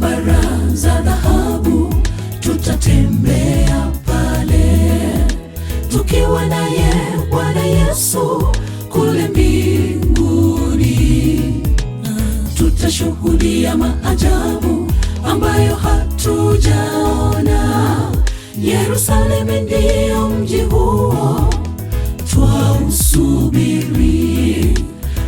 barabara za dhahabu, tutatembea pale tukiwa naye Bwana Yesu kule mbinguni. Tutashuhudia maajabu ambayo hatujaona. Yerusalemu ndio mji huo twausubiri.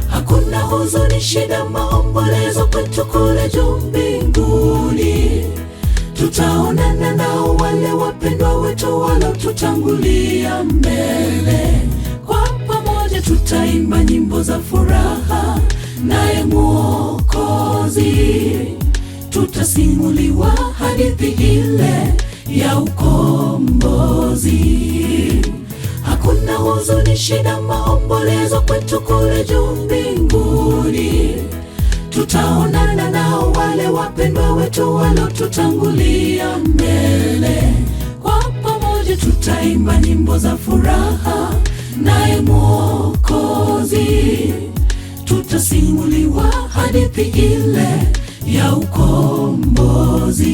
Hakuna huzuni, shida, maombolezo kwetu kule juu mbinguni. Tutaonana nao wale wapendwa wetu walotutangulia mbele. Kwa pamoja tutaimba nyimbo za furaha naye Mwokozi. Tutasimuliwa hadithi ile ya ukombozi. Hakuna huzuni, shida, maombolezo kwetu kule juu mbinguni. Tutaonana nao wale wapendwa wetu walotutangulia mbele. Kwa pamoja tutaimba nyimbo za furaha naye Mwokozi. Tutasimuliwa hadithi ile ya ukombozi.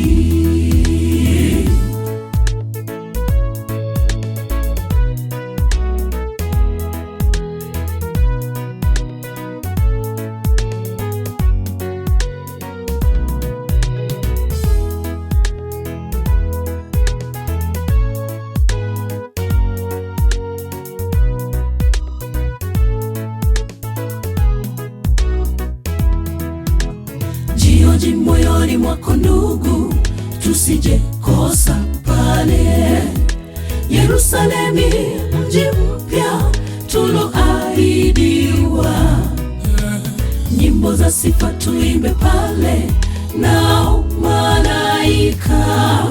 Jioji moyoni mwako ndugu, tusije kosa pale. Yerusalemu mji mpya tuloahidiwa. Nyimbo za sifa tuimbe pale nao malaika.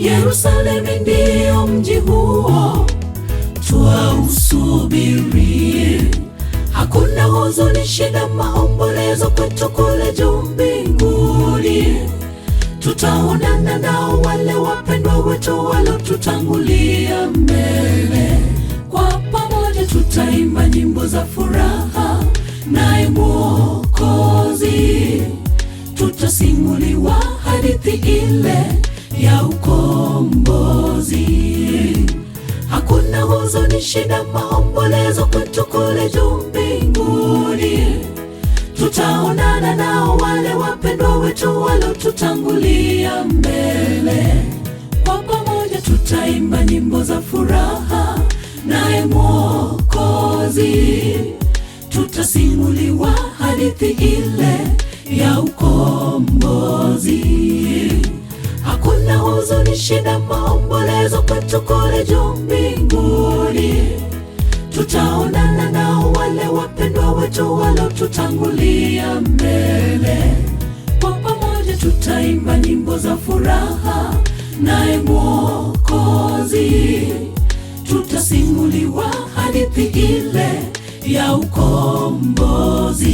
Yerusalemu ndio mji huo twausubiri. Hakuna huzuni, shida, maombolezo kwetu kule juu mbinguni. Tutaonana nao wale wapendwa wetu walotutangulia mbele. Kwa pamoja tutaimba nyimbo za furaha naye Mwokozi. Tutasimuliwa hadithi ile ya ukombozi. Hakuna huzuni, shida, maombolezo kwetu kule juu mbinguni. Tutaonana nao wale wapendwa wetu walotutangulia mbele. Kwa pamoja tutaimba nyimbo za furaha naye Mwokozi. Tutasimuliwa hadithi ile ya ukombozi. Hakuna huzuni, shida, maombolezo kwetu kule juu mbinguni. Tutaonana nao wale wapendwa wetu walotutangulia mbele. Kwa pamoja tutaimba nyimbo za furaha naye Mwokozi. Tutasimuliwa hadithi ile ya ukombozi.